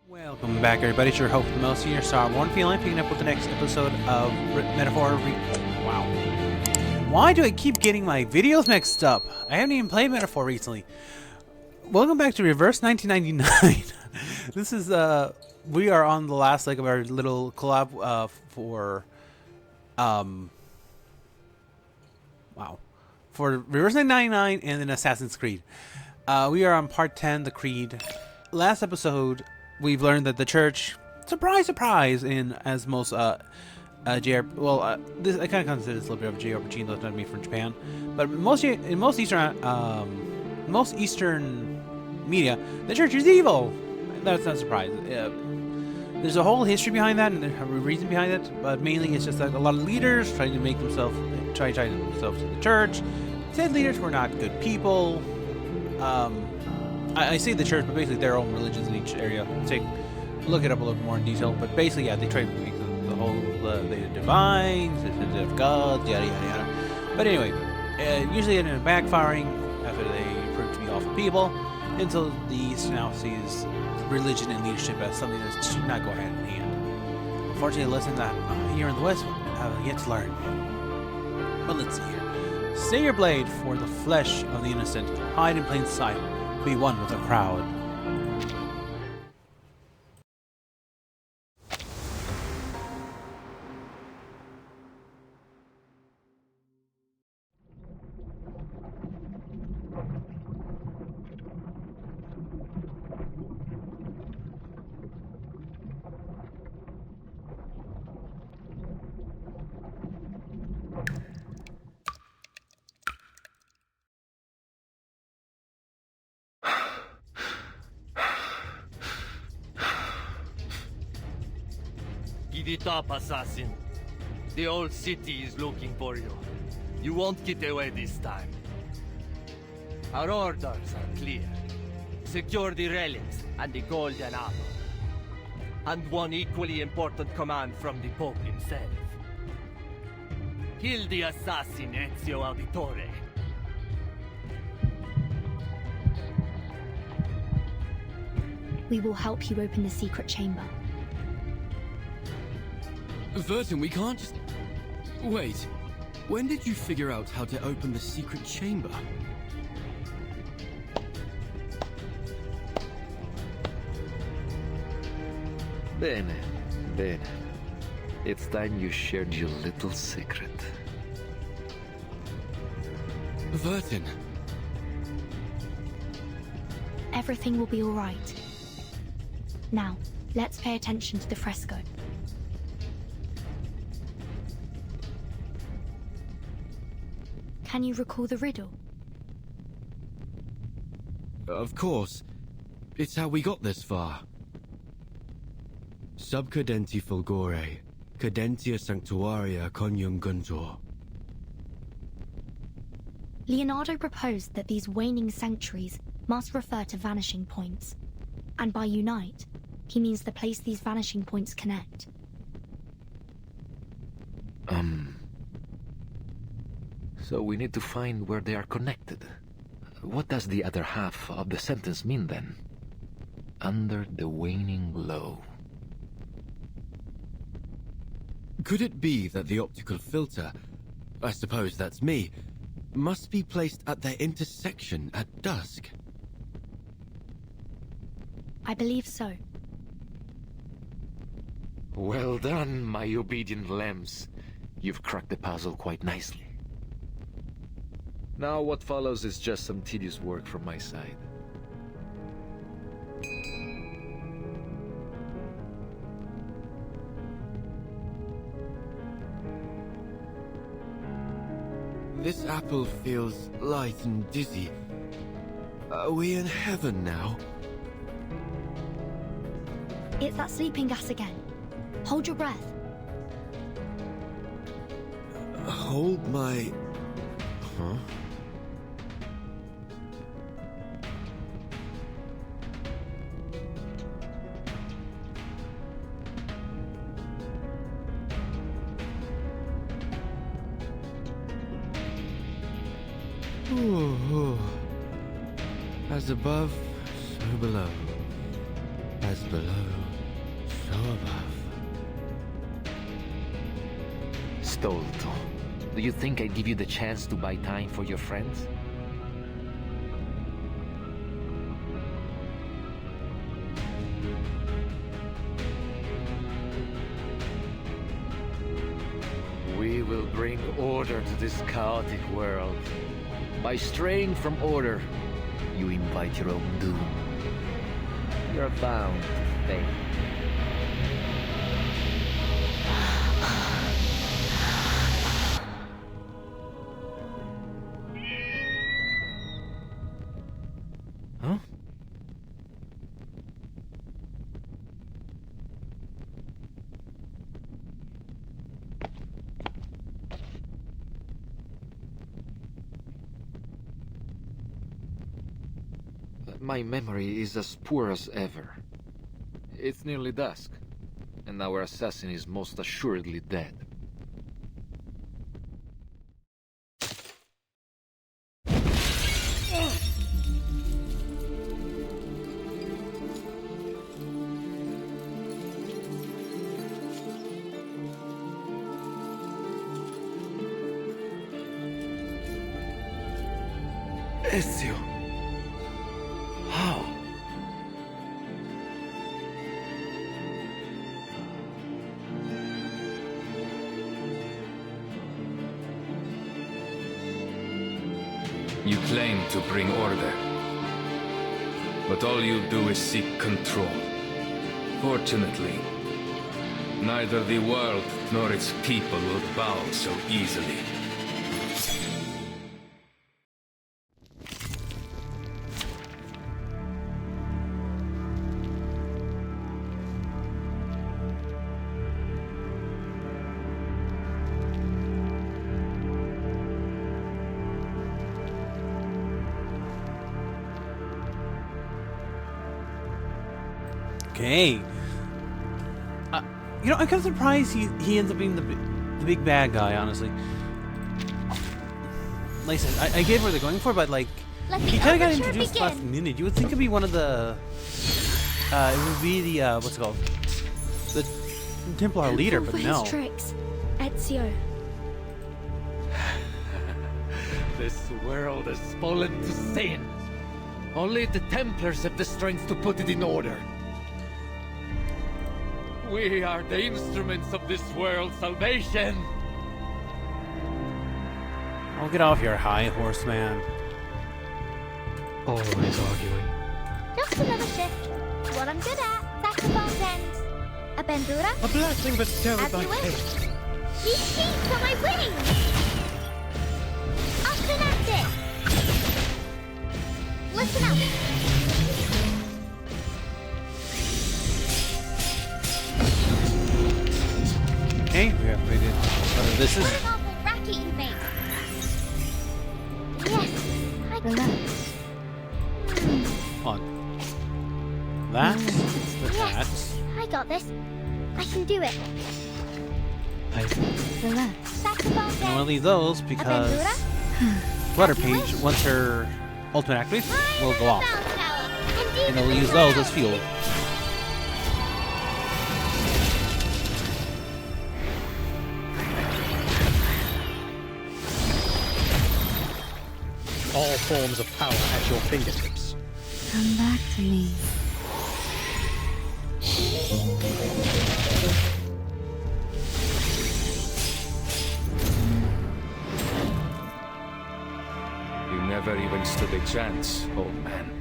Welcome back, everybody. It's your host, Mel Senior Star One Feline, picking up with the next episode of Metaphor. Wow. Why do I keep getting my videos mixed up? I haven't even played Metaphor recently. Welcome back to Reverse 1999. This is, we are on the last leg of our little collab, for Reverse 1999 and then Assassin's Creed. We are on part 10, the Creed. Last episode, we've learned that the church, surprise, surprise, this I kind of consider this a little bit of a JRPG, though it's not me from Japan, but in most Eastern media, the church is evil. That's not a surprise. There's a whole history behind that and a reason behind it, but mainly it's just like a lot of leaders trying to make themselves to the church. Said leaders were not good people. I say the church, but basically their own religions in each area. Look it up a little more in detail, but basically, yeah, they try to make the whole the divines, the of gods, yada yada yada. But anyway, usually it ended up backfiring after they proved to be awful people, until the East now sees religion and leadership as something that should not go hand in hand. Unfortunately, a lesson that here in the West have yet to learn. But let's see here. Stay your blade for the flesh of the innocent. Hide in plain sight. Be one with the crowd. Give it up, assassin. The old city is looking for you. You won't get away this time. Our orders are clear. Secure the relics and the golden apple. And one equally important command from the Pope himself. Kill the assassin Ezio Auditore. We will help you open the secret chamber. Vertin, we can't just... Wait. When did you figure out how to open the secret chamber? Bene, bene. It's time you shared your little secret. Vertin. Everything will be all right. Now, let's pay attention to the fresco. Can you recall the riddle? Of course. It's how we got this far. Sub cadenti fulgore, cadentia sanctuaria coniunguntur. Leonardo proposed that these waning sanctuaries must refer to vanishing points. And by unite, he means the place these vanishing points connect. So we need to find where they are connected. What does the other half of the sentence mean then? Under the waning glow. Could it be that the optical filter, I suppose that's me, must be placed at their intersection at dusk? I believe so. Well done, my obedient lambs. You've cracked the puzzle quite nicely. Now what follows is just some tedious work from my side. This apple feels light and dizzy. Are we in heaven now? It's that sleeping gas again. Hold your breath. Hold my... Huh? As above, so below. As below, so above. Stolto, do you think I'd give you the chance to buy time for your friends? We will bring order to this chaotic world. By straying from order, you invite your own doom. You're bound to fail. Huh? My memory is as poor as ever. It's nearly dusk, and our assassin is most assuredly dead. Ezio. How? You claim to bring order, but all you do is seek control. Fortunately, neither the world nor its people will bow so easily. Okay. You know, I'm kind of surprised he ends up being the big bad guy, honestly. Like I said, I get where they're going for, but like, he kind of got introduced last minute. You would think it'd be one of the, it would be the, what's it called? The Templar leader, but no. His tricks. Ezio. This world has fallen to sin. Only the Templars have the strength to put it in order. We are the instruments of this world's salvation. I'll get off your high horse, man. Always arguing. Just another shift. What I'm good at. Saxophone's ends. A bandura. A blessing bestowed As by you wish. fate. These sheets are my wings. Up and at it. Listen up. Okay, we have created whatever this is. What an awful racket you made. Yes, I Relax. On. That. The Yes, that. I got this. I can do it. Relax. Saxophone's I want to ends. leave those A because bandura. Flutter Page, once her ultimate activates, will go off. And And we'll use those as fuel. All forms of power at your fingertips. Come back to me. You never even stood a chance, old man.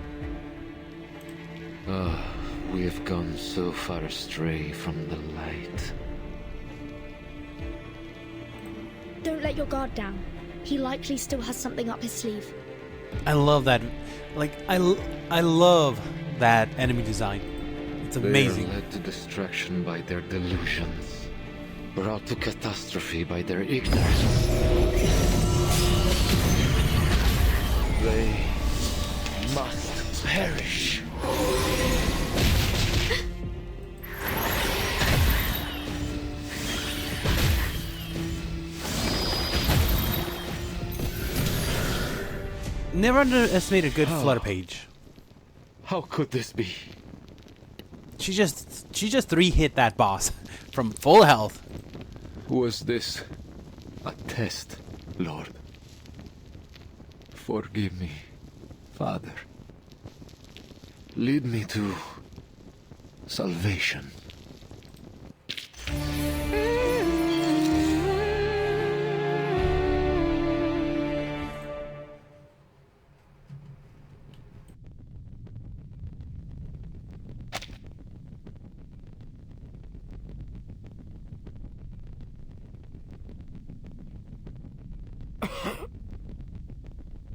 We have gone so far astray from the light. Don't let your guard down. He likely still has something up his sleeve. I love that. Like, I love that enemy design. It's amazing. They are led to destruction by their delusions, brought to catastrophe by their ignorance. They must perish. Never underestimate a good Flutter Page. How could this be? She just 3-hit that boss from full health. Was this a test, Lord? Forgive me, Father. Lead me to salvation.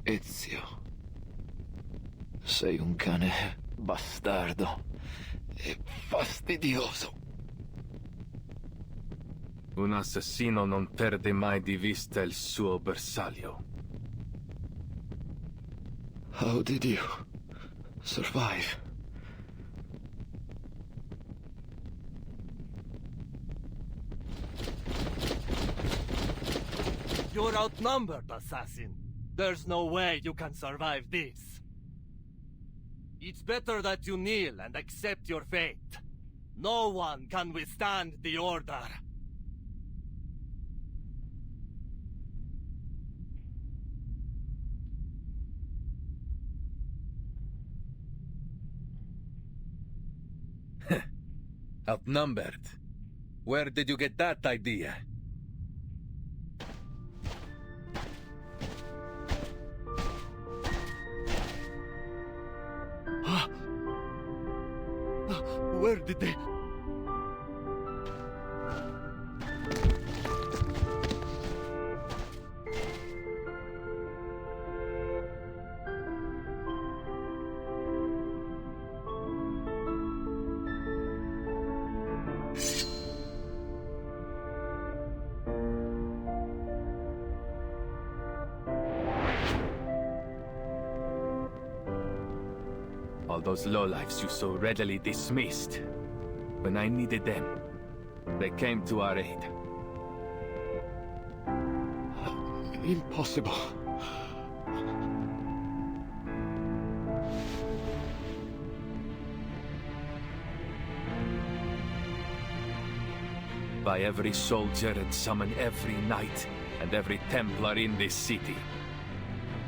Ezio. Sei un cane bastardo e fastidioso. Un assassino non perde mai di vista il suo bersaglio. How did you survive? You're outnumbered, assassin. There's no way you can survive this. It's better that you kneel and accept your fate. No one can withstand the order. Outnumbered? Where did you get that idea? Where did they... All those lowlifes you so readily dismissed. When I needed them, they came to our aid. Impossible. By every soldier and summon every knight and every Templar in this city.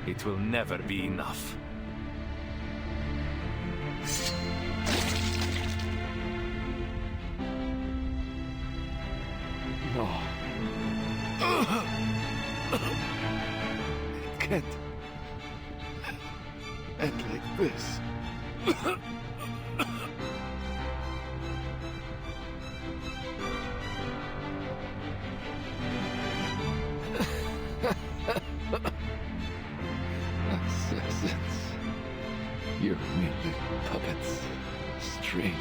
It will never be enough. No. It can't end like this. Assassins. You're merely puppets. String.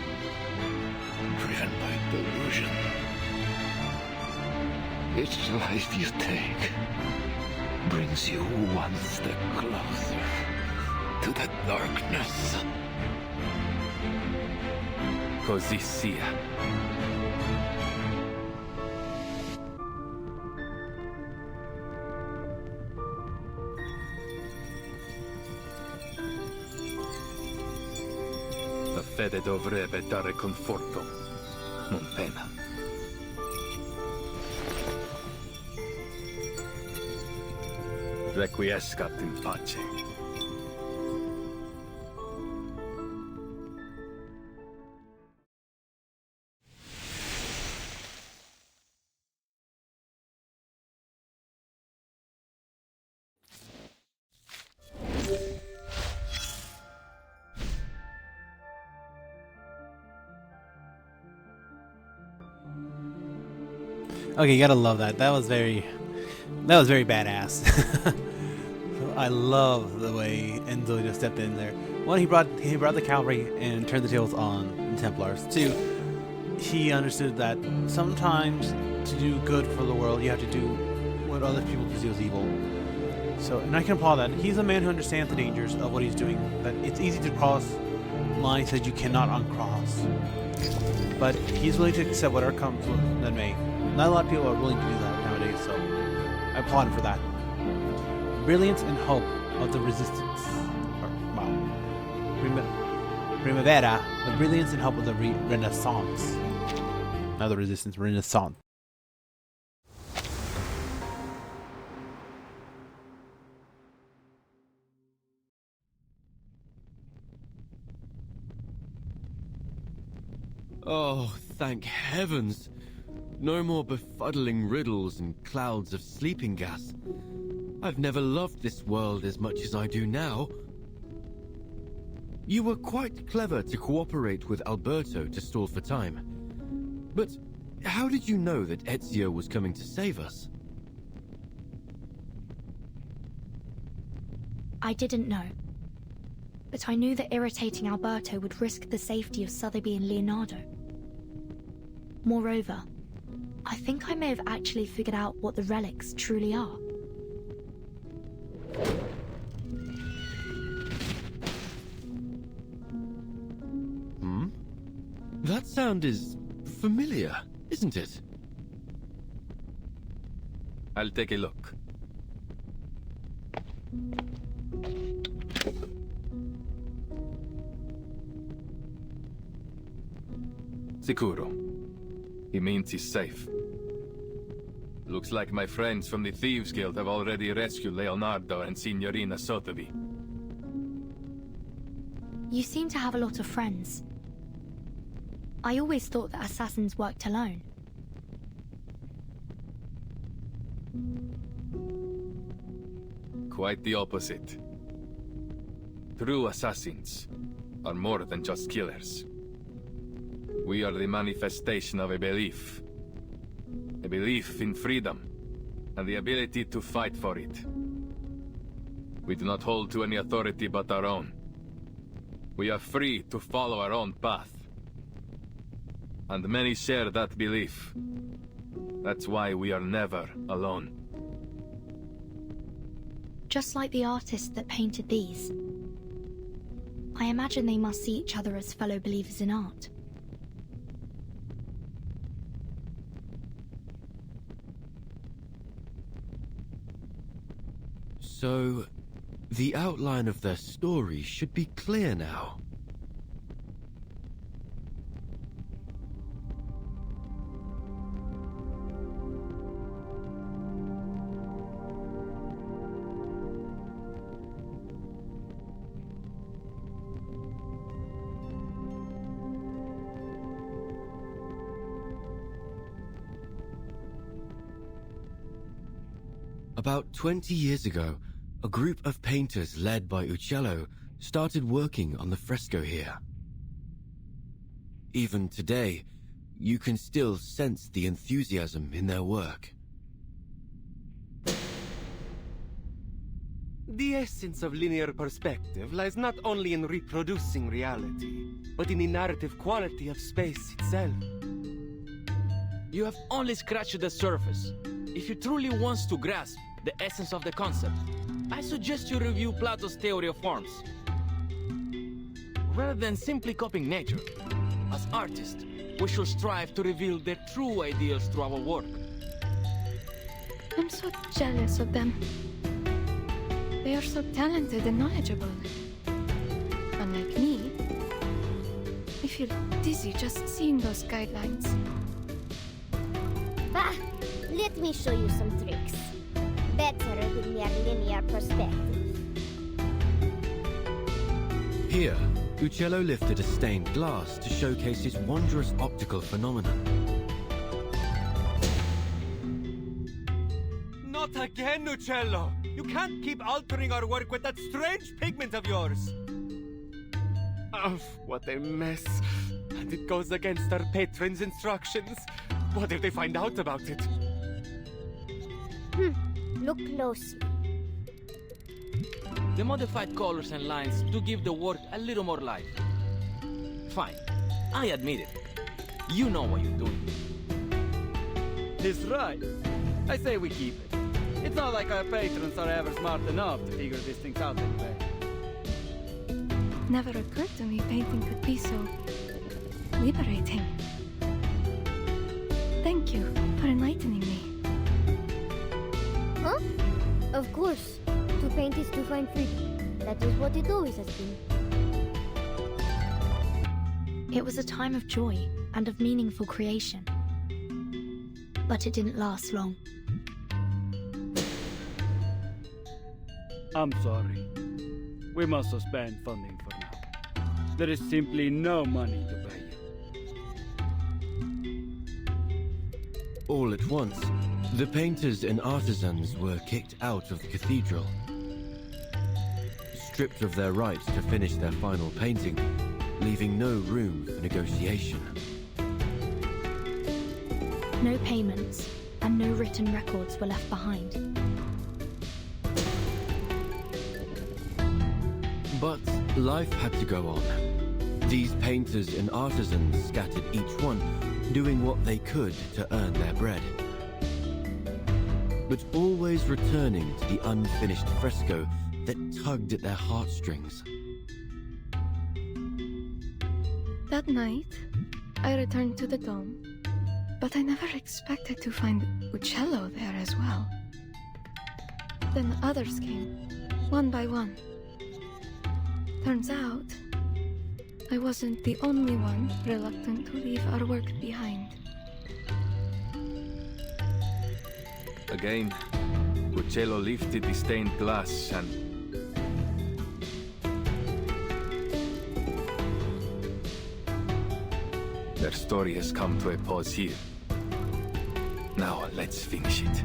Driven by delusion. Each life you take brings you one step closer to the darkness. Così sia. La fede dovrebbe dare conforto, non pena. Requiescat in pace. Okay, you gotta love that. That was very badass. I love the way Enzo just stepped in there. One, he brought the cavalry and turned the tables on the Templars. Two, he understood that sometimes to do good for the world, you have to do what other people perceive as evil. So, and I can applaud that. He's a man who understands the dangers of what he's doing. That it's easy to cross lines that you cannot uncross. But he's willing to accept whatever comes that may. Not a lot of people are willing to do that nowadays, so I applaud him for that. Brilliance and hope of the resistance. Wow. Primavera, the brilliance and hope of the Renaissance. Not the Resistance, Renaissance. Oh, thank heavens! No more befuddling riddles and clouds of sleeping gas. I've never loved this world as much as I do now. You were quite clever to cooperate with Alberto to stall for time. But how did you know that Ezio was coming to save us? I didn't know. But I knew that irritating Alberto would risk the safety of Sotheby and Leonardo. Moreover, I think I may have actually figured out what the relics truly are. That sound is familiar, isn't it? I'll take a look. Sicuro. He means he's safe. Looks like my friends from the Thieves Guild have already rescued Leonardo and Signorina Sotheby. You seem to have a lot of friends. I always thought that assassins worked alone. Quite the opposite. True assassins are more than just killers. We are the manifestation of a belief. A belief in freedom, and the ability to fight for it. We do not hold to any authority but our own. We are free to follow our own path. And many share that belief. That's why we are never alone. Just like the artist that painted these. I imagine they must see each other as fellow believers in art. So, the outline of their story should be clear now. About 20 years ago, a group of painters led by Uccello started working on the fresco here. Even today, you can still sense the enthusiasm in their work. The essence of linear perspective lies not only in reproducing reality, but in the narrative quality of space itself. You have only scratched the surface. If you truly want to grasp the essence of the concept, I suggest you review Plato's theory of forms. Rather than simply copying nature, as artists, we should strive to reveal their true ideals through our work. I'm so jealous of them. They are so talented and knowledgeable. Unlike me, I feel dizzy just seeing those guidelines. Bah! Let me show you some tricks. Better than mere linear perspective. Here, Uccello lifted a stained glass to showcase his wondrous optical phenomenon. Not again, Uccello! You can't keep altering our work with that strange pigment of yours! Oh, what a mess. And it goes against our patron's instructions. What if they find out about it? Look closely. The modified colors and lines do give the work a little more life. Fine, I admit it. You know what you're doing. He's right. I say we keep it. It's not like our patrons are ever smart enough to figure these things out anyway. Never occurred to me painting could be so liberating. Thank you for enlightening me. Huh? Of course. To paint is to find freedom. That is what it always has been. It was a time of joy and of meaningful creation. But it didn't last long. I'm sorry. We must suspend funding for now. There is simply no money to pay you. All at once, the painters and artisans were kicked out of the cathedral, stripped of their right to finish their final painting, leaving no room for negotiation. No payments and no written records were left behind. But life had to go on. These painters and artisans scattered each one, doing what they could to earn their bread. But always returning to the unfinished fresco that tugged at their heartstrings. That night, I returned to the dome, but I never expected to find Uccello there as well. Then others came, one by one. Turns out, I wasn't the only one reluctant to leave our work behind. Again, Uccello lifted the stained glass and... Their story has come to a pause here. Now let's finish it.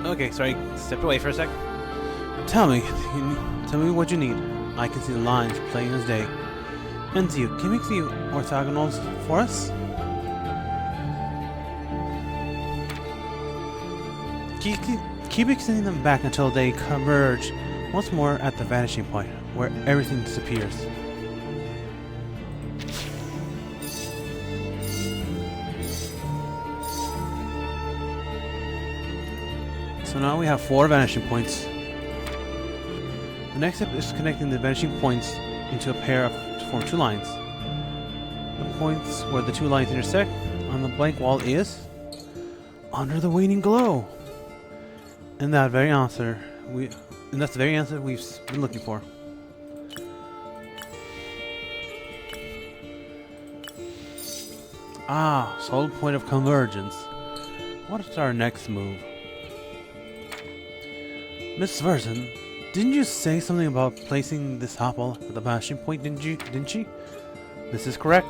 Okay, sorry, stepped away for a sec. Tell me what you need. I can see the lines plain as day. Ezio, can you make the orthogonals for us? Keep extending them back until they converge once more at the vanishing point, where everything disappears. So now we have 4 vanishing points. The next step is connecting the vanishing points into a pair to form 2 lines. The points where the 2 lines intersect on the blank wall is under the waning glow. And that's the very answer we've been looking for. Ah, sole point of convergence. What is our next move? Miss Verson, didn't you say something about placing this apple at the vanishing point, didn't she? This is correct.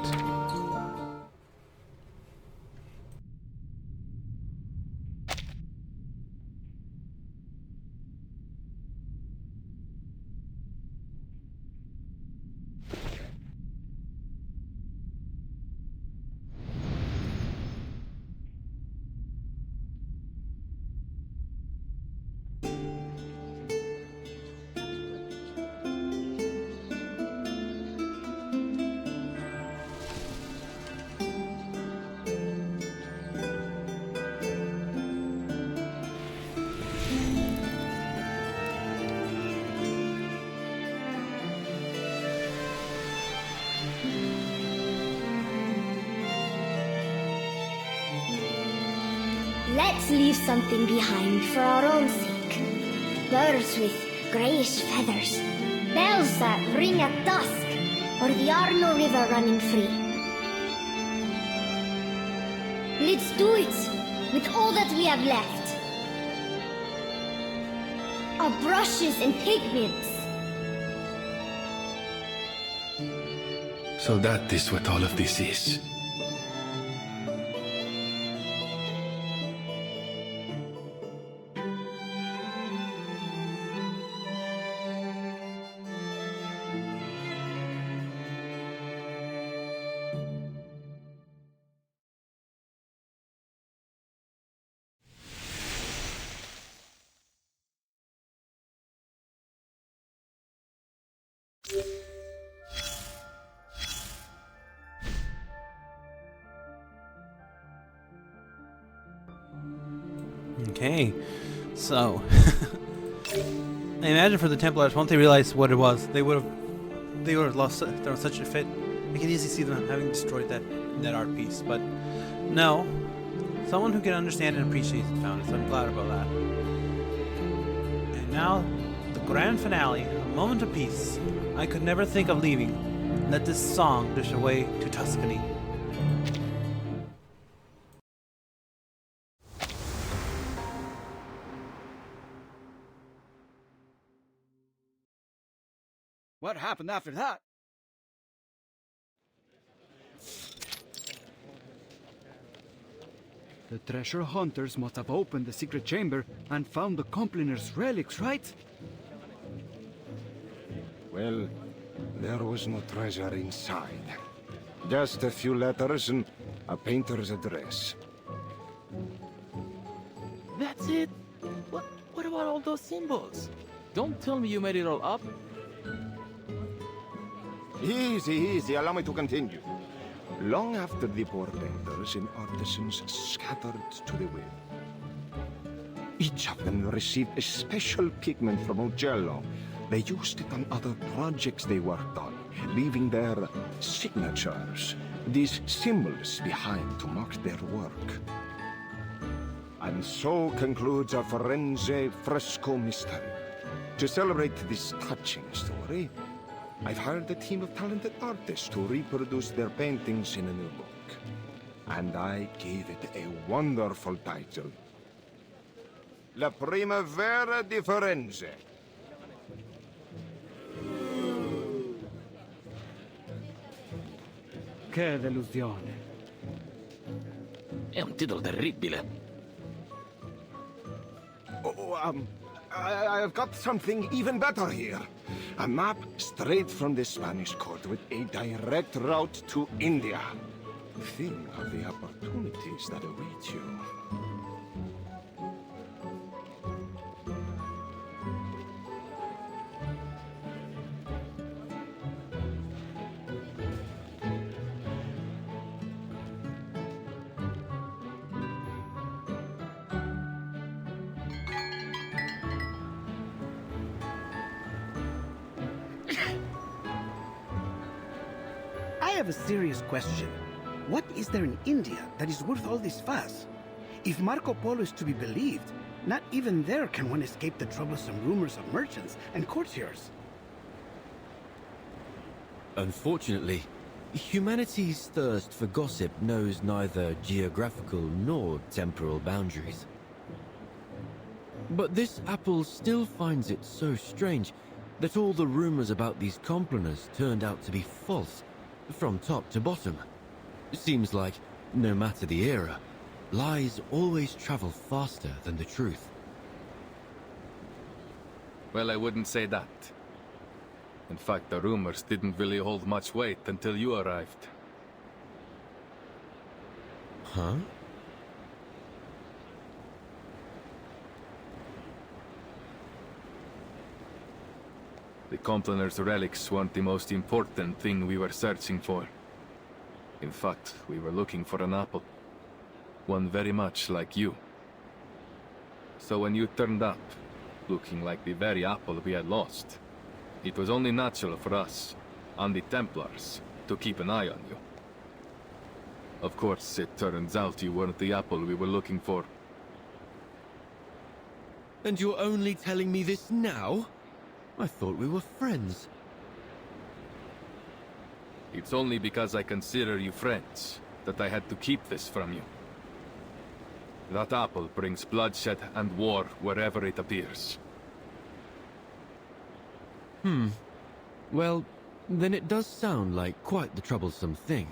Let's leave something behind for our own sake. Birds with greyish feathers, bells that ring at dusk, or the Arno River running free. Let's do it! With all that we have left. Our brushes and pigments. So that is what all of this is. Okay, so I imagine for the Templars, once they realized what it was, they would have lost. They're in such a fit. I can easily see them having destroyed that art piece, but no, someone who can understand and appreciate it found it. So I'm glad about that. And now, the grand finale, a moment of peace. I could never think of leaving. Let this song dish away to Tuscany. What happened after that? The treasure hunters must have opened the secret chamber and found the Compliner's relics, right? Well, there was no treasure inside. Just a few letters and a painter's address. That's it? What about all those symbols? Don't tell me you made it all up. Easy, easy. Allow me to continue. Long after the poor painters and artisans scattered to the wind, each of them received a special pigment from Ugello. They used it on other projects they worked on, leaving their signatures, these symbols behind to mark their work. And so concludes our Firenze fresco mystery. To celebrate this touching story, I've hired a team of talented artists to reproduce their paintings in a new book. And I gave it a wonderful title. La Primavera di Firenze. Che delusione. È un titolo terribile. I've got something even better here. A map straight from the Spanish court with a direct route to India. Think of the opportunities that await you. I have a serious question. What is there in India that is worth all this fuss? If Marco Polo is to be believed, not even there can one escape the troublesome rumors of merchants and courtiers. Unfortunately, humanity's thirst for gossip knows neither geographical nor temporal boundaries. But this apple still finds it so strange that all the rumors about these Compliners turned out to be false, from top to bottom. Seems like, no matter the era, lies always travel faster than the truth. Well, I wouldn't say that. In fact, the rumors didn't really hold much weight until you arrived. Huh? The Compliner's relics weren't the most important thing we were searching for. In fact, we were looking for an apple. One very much like you. So when you turned up, looking like the very apple we had lost, it was only natural for us, and the Templars, to keep an eye on you. Of course, it turns out you weren't the apple we were looking for. And you're only telling me this now? I thought we were friends. It's only because I consider you friends that I had to keep this from you. That apple brings bloodshed and war wherever it appears. Well, then it does sound like quite the troublesome thing.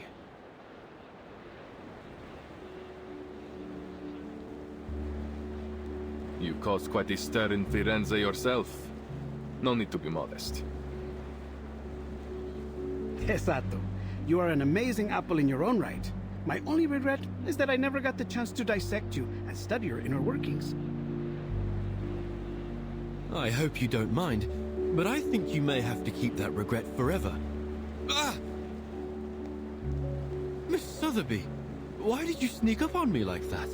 You caused quite a stir in Firenze yourself. No need to be modest. Esatto. You are an amazing apple in your own right. My only regret is that I never got the chance to dissect you and study your inner workings. I hope you don't mind, but I think you may have to keep that regret forever. Ah! Miss Sotheby, why did you sneak up on me like that?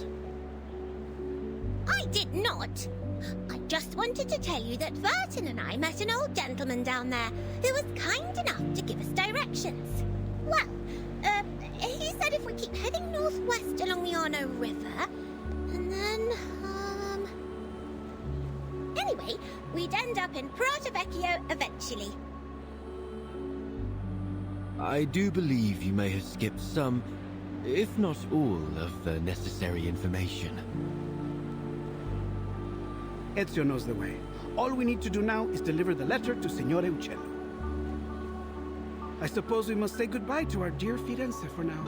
I did not. I just wanted to tell you that Vertin and I met an old gentleman down there who was kind enough to give us directions. Well, he said if we keep heading northwest along the Arno River, and then, anyway, we'd end up in Prato Vecchio eventually. I do believe you may have skipped some, if not all, of the necessary information. Ezio knows the way. All we need to do now is deliver the letter to Signore Uccello. I suppose we must say goodbye to our dear Firenze for now.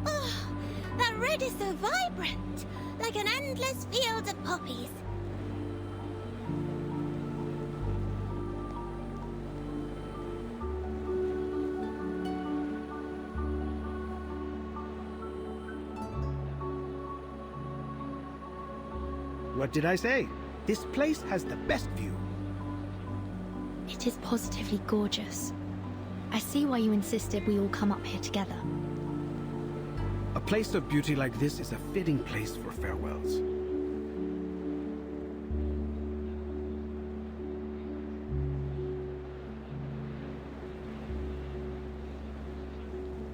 Oh, that red is so vibrant, like an endless field of poppies. What did I say? This place has the best view. It is positively gorgeous. I see why you insisted we all come up here together. A place of beauty like this is a fitting place for farewells.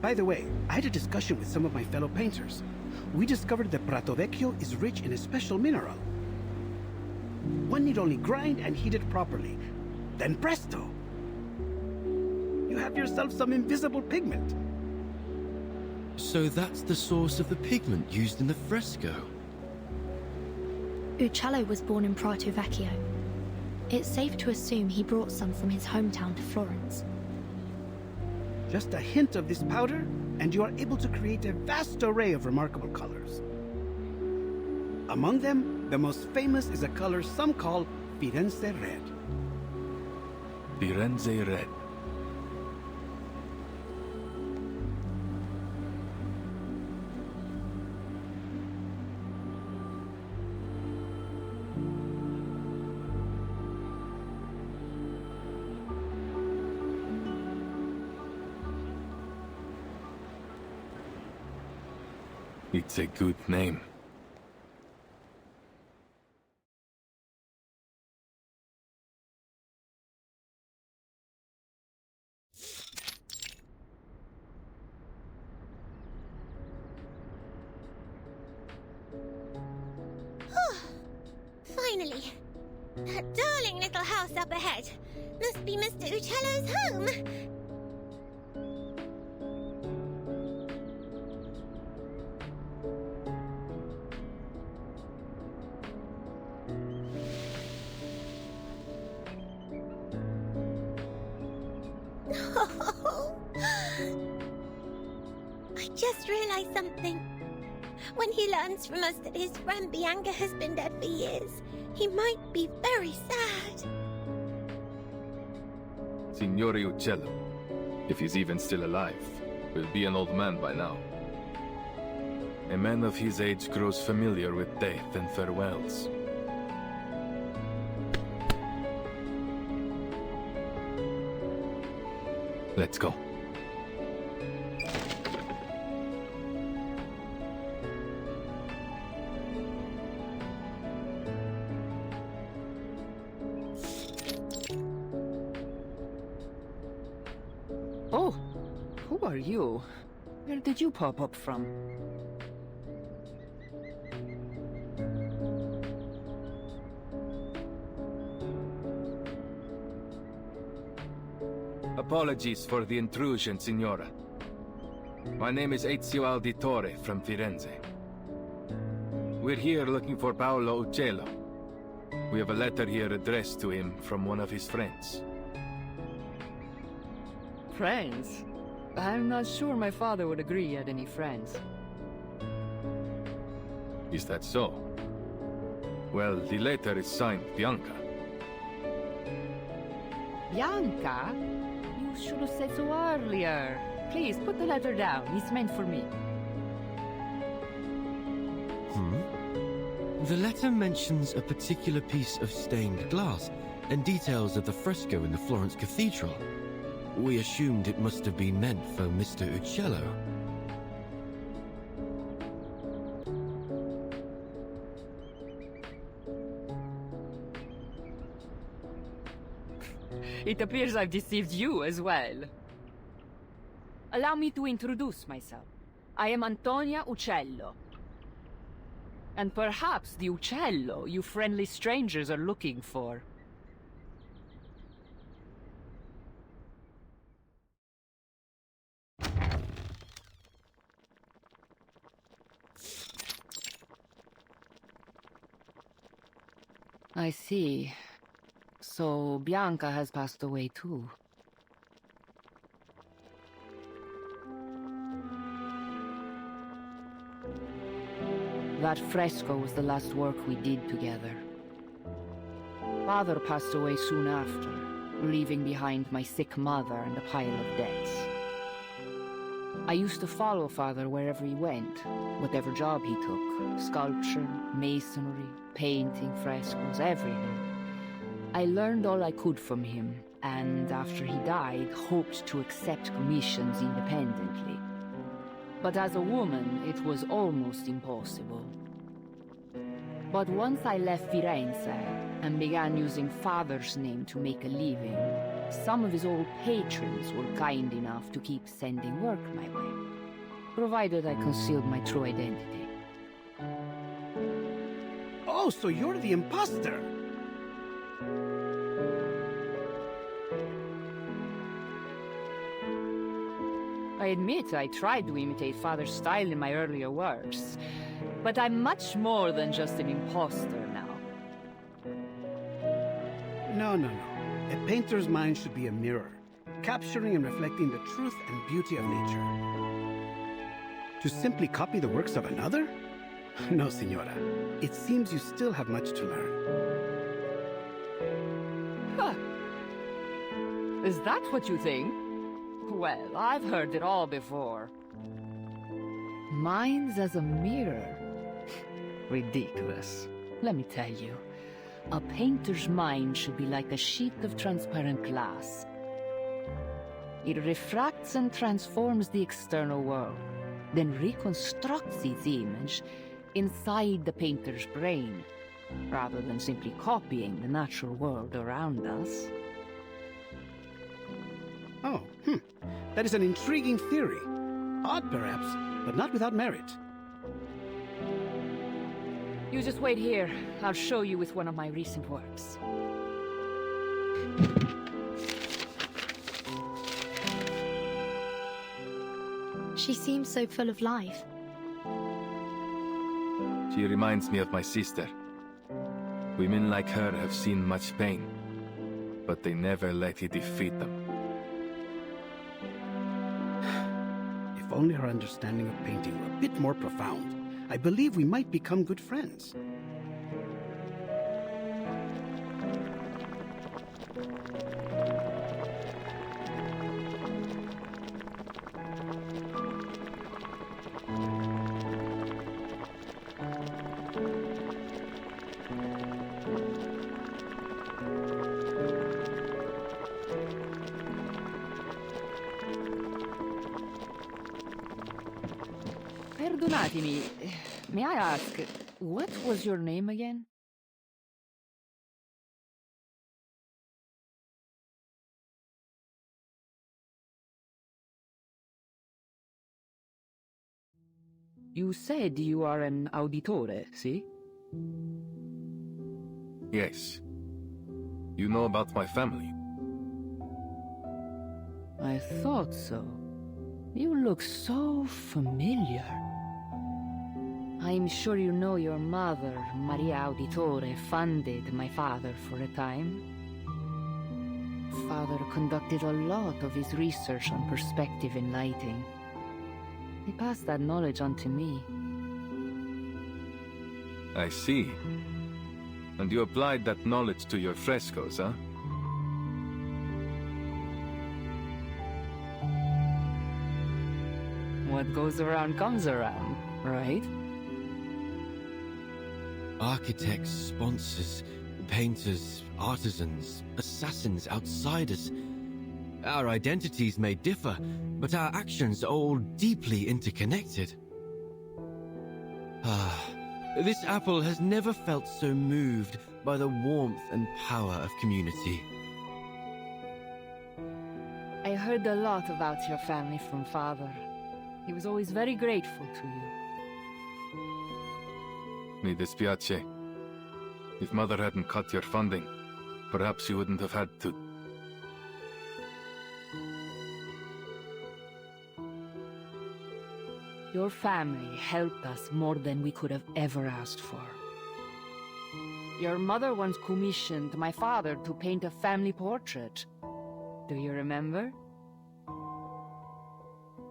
By the way, I had a discussion with some of my fellow painters. We discovered that Prato Vecchio is rich in a special mineral. One need only grind and heat it properly. Then presto! You have yourself some invisible pigment. So that's the source of the pigment used in the fresco. Uccello was born in Prato Vecchio. It's safe to assume he brought some from his hometown to Florence. Just a hint of this powder, and you are able to create a vast array of remarkable colors. Among them, the most famous is a color some call Firenze Red. Firenze Red. It's a good name. Finally. That darling little house up ahead. Must be Mr. Uccello's home. I just realized something. When he learns from us that his friend Bianca has been dead for years, he might be very sad. Signore Uccello, if he's even still alive, will be an old man by now. A man of his age grows familiar with death and farewells. Let's go. Oh, who are you? Where did you pop up from? Apologies for the intrusion, Signora. My name is Ezio Auditore from Firenze. We're here looking for Paolo Uccello. We have a letter here addressed to him from one of his friends. Friends? I'm not sure my father would agree he had any friends. Is that so? Well, the letter is signed Bianca. Bianca? You should have said so earlier. Please, put the letter down. It's meant for me. The letter mentions a particular piece of stained glass and details of the fresco in the Florence Cathedral. We assumed it must have been meant for Mr. Uccello. It appears I've deceived you as well. Allow me to introduce myself. I am Antonia Uccello. And perhaps the Uccello you friendly strangers are looking for. I see. So Bianca has passed away too. That fresco was the last work we did together. Father passed away soon after, leaving behind my sick mother and a pile of debts. I used to follow Father wherever he went, whatever job he took. Sculpture, masonry, painting, frescoes, everything. I learned all I could from him, and after he died, hoped to accept commissions independently. But as a woman, it was almost impossible. But once I left Firenze and began using Father's name to make a living, some of his old patrons were kind enough to keep sending work my way, provided I concealed my true identity. Oh, so you're the imposter! I admit I tried to imitate Father's style in my earlier works, but I'm much more than just an imposter now. No. A painter's mind should be a mirror, capturing and reflecting the truth and beauty of nature. To simply copy the works of another? No, Signora. It seems you still have much to learn. Huh. Is that what you think? Well, I've heard it all before. Mind's as a mirror. Ridiculous. Let me tell you, a painter's mind should be like a sheet of transparent glass. It refracts and transforms the external world, then reconstructs its image inside the painter's brain, rather than simply copying the natural world around us. Oh, that is an intriguing theory. Odd, perhaps, but not without merit. You just wait here. I'll show you with one of my recent works. She seems so full of life. She reminds me of my sister. Women like her have seen much pain, but they never let it defeat them. If only our understanding of painting were a bit more profound, I believe we might become good friends. Perdonatemi, may I ask, what was your name again? You said you are an auditore, see? Yes. You know about my family? I thought so. You look so familiar. I'm sure you know your mother, Maria Auditore, funded my father for a time. Father conducted a lot of his research on perspective in lighting. He passed that knowledge on to me. I see. And you applied that knowledge to your frescoes, huh? What goes around comes around, right? Architects, sponsors, painters, artisans, assassins, outsiders. Our identities may differ, but our actions are all deeply interconnected. This apple has never felt so moved by the warmth and power of community. I heard a lot about your family from Father. He was always very grateful to you. Mi dispiace. If Mother hadn't cut your funding, perhaps you wouldn't have had to... Your family helped us more than we could have ever asked for. Your mother once commissioned my father to paint a family portrait. Do you remember?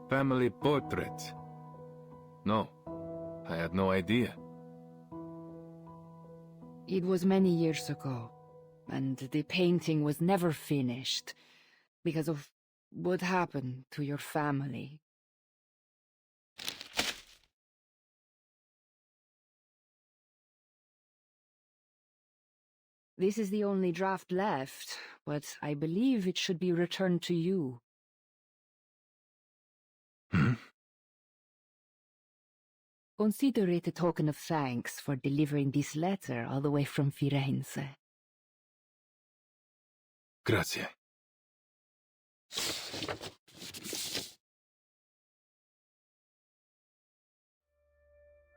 Family portrait? No, I had no idea. It was many years ago, and the painting was never finished because of what happened to your family. This is the only draft left, but I believe it should be returned to you. Consider it a token of thanks for delivering this letter all the way from Firenze. Grazie.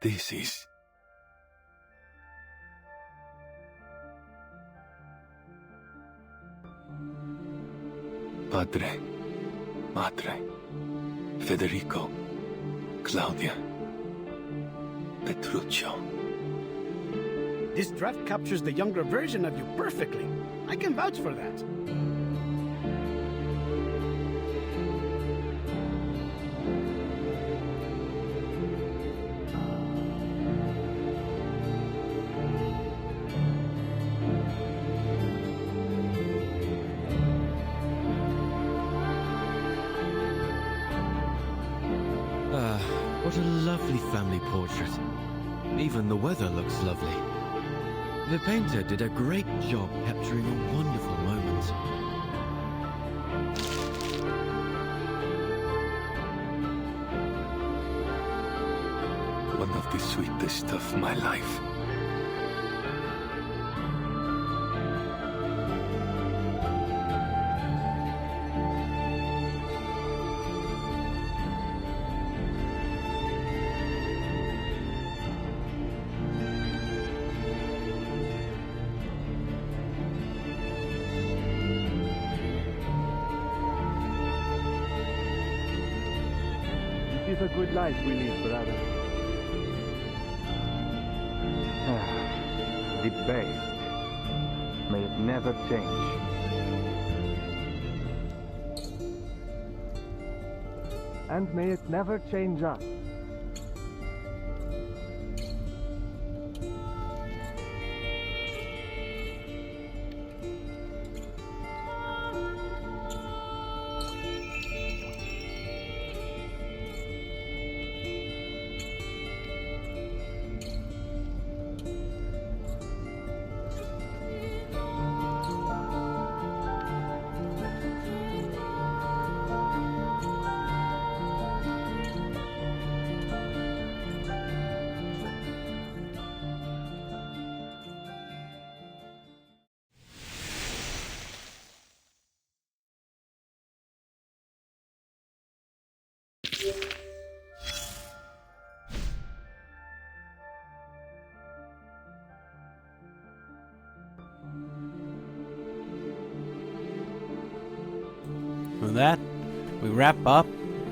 This is... Padre, Madre, Federico, Claudia, Petruccio. This draft captures the younger version of you perfectly. I can vouch for that. What a lovely family portrait. Even the weather looks lovely. The painter did a great job capturing a wonderful moment. One of the sweetest of my life. It is a good life we live, brother. The best. May it never change. And may it never change us. With that, we wrap up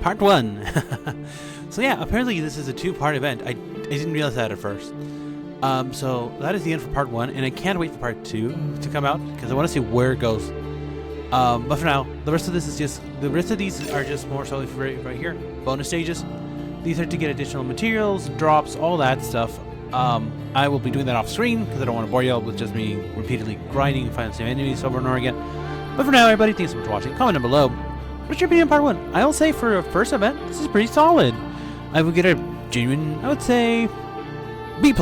part 1. So yeah, apparently this is a 2-part event. I didn't realize that at first. So that is the end for part 1, and I can't wait for part 2 to come out because I want to see where it goes. But for now, the rest of these are just more so right here, bonus stages. These are to get additional materials, drops, all that stuff. I will be doing that off screen because I don't want to bore you all with just me repeatedly grinding and finding the same enemies over and over again. But for now, everybody, thanks so much for watching. Comment down below. What's your opinion on part 1? I will say for a first event, this is pretty solid. I would get a genuine, I would say, B+.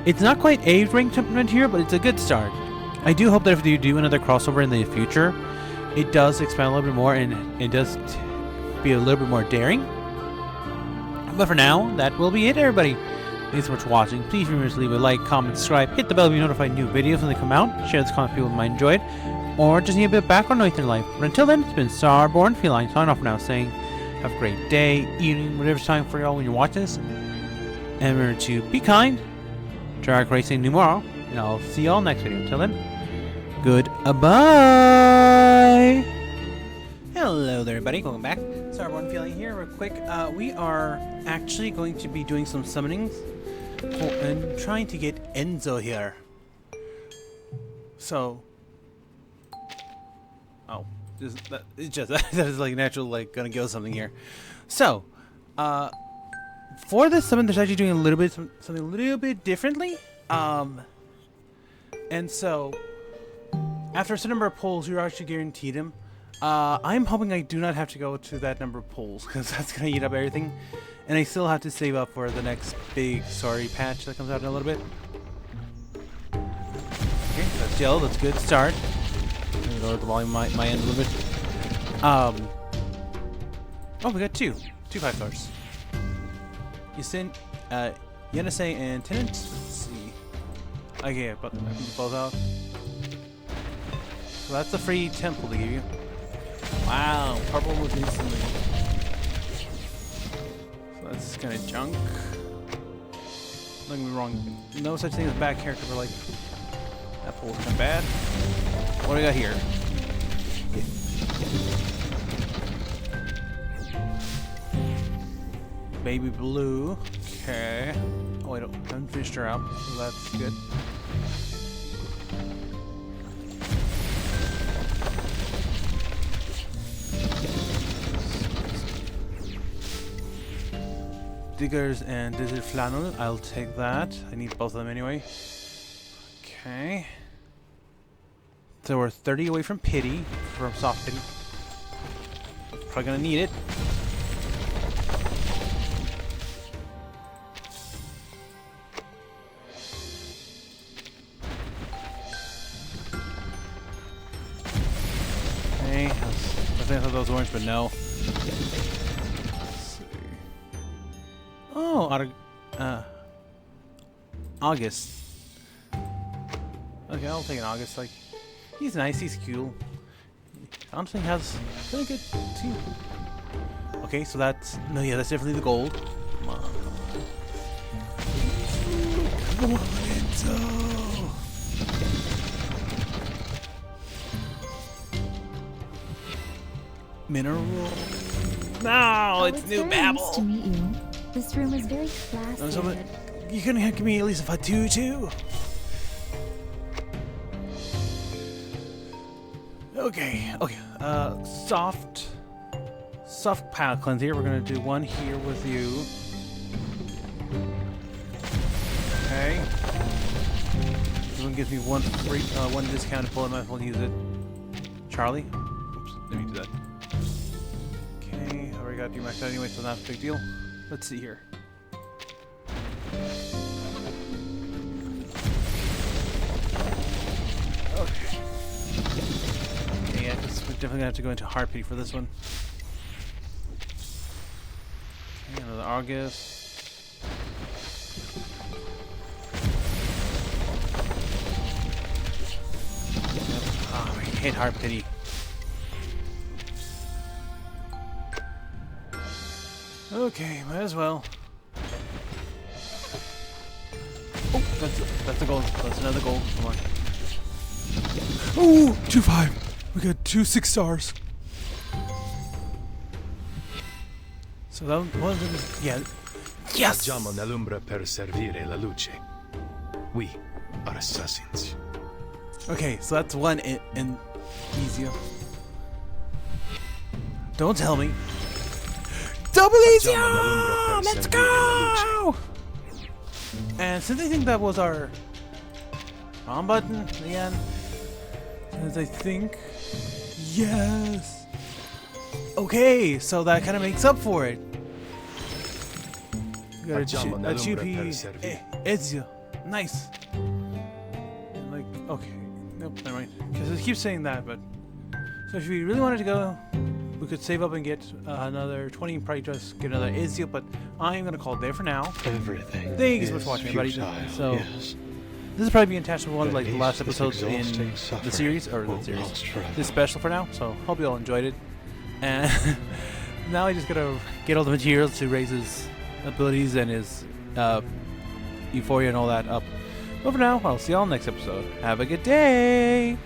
It's not quite A ranked event here, but it's a good start. I do hope that if you do another crossover in the future, it does expand a little bit more and it does be a little bit more daring. But for now, that will be it, everybody. Thanks so much for watching. Please remember to leave a like, comment, subscribe, hit the bell to be notified new videos when they come out. Share this content with people who might enjoy it, or just need a bit of background noise in their life. But until then, it's been Starborn Feline signing off for now, saying have a great day, evening, whatever's time for y'all when you're watching this. And remember to be kind, track racing tomorrow, and I'll see y'all next video. Until then, goodbye. Hello there, everybody. Welcome back. Starborn Feline here, real quick. We are actually going to be doing some summonings and trying to get Ezio here. So, that is like natural, like gonna give us something here. So, for this summon, there's actually doing a little bit something a little bit differently. And so, after a certain number of pulls, you're actually guaranteed him. I'm hoping I do not have to go to that number of pulls because that's gonna eat up everything, and I still have to save up for the next big story patch that comes out in a little bit. Okay, that's yellow. That's a good start. Lower the volume my end a little bit. Oh, we got two 5-stars. Yenisei and Tenant. Let's see. Okay, but I can both out. So that's a free temple to give you. Wow, purple was instantly. So that's kind of junk. Don't get me wrong. No such thing as bad character, but like that pool's kind of bad. What do we got here? Baby blue. Okay. Oh wait, I haven't finished her out, so that's good. Diggers and Desert Flannel. I'll take that. I need both of them anyway. Okay. So we're 30 away from Pity, from Soft Pity. Probably gonna need it. Okay, I thought that was orange, but no. Oh, August. Okay, I'll take an August. Like, he's nice, he's cool. Honestly, has really good team. Okay, so that's that's definitely the gold. Come on, come on, Enzo. Mineral. No, it's new Babel. Nice to meet you. This room is very classy. You couldn't give me at least a 2-2. Okay. Soft palate cleanse here. We're gonna do one here with you. Okay. This one gives me one free, one discounted bullet. Might as well use it. Charlie. Oops, let me do that. Okay, I already got you maxed out anyway, so not a big deal. Let's see here. Okay. Yeah, we're definitely gonna have to go into hard pity for this one. Okay, another August. Yep. Oh, I hate hard pity. Okay, might as well. Oh, that's a gold. That's another gold. Come on. Oh, 2-5. We got 2 6-stars. So that one of them is, yeah. Yes! Facciamo nell'ombra per servire la luce. We are assassins. Okay, so that's one in Ezio. Don't tell me. Double Ezio! Let's go! And since I think that was our wrong button in the end, as I think, yes. Okay, so that kind of makes up for it. We got a GP Ezio. Nice. And like, okay. Nope, never mind. Because it keeps saying that, but. So if we really wanted to go, we could save up and get another 20 and probably just get another Ezio, but I'm going to call it there for now. Everything. Thank you so much for watching, everybody. So, this is probably being attached to one of like the last episodes in the series, or the series. This special for now, so hope you all enjoyed it. And now I just gotta get all the materials to raise his abilities and his euphoria and all that up. But for now, I'll see y'all next episode. Have a good day!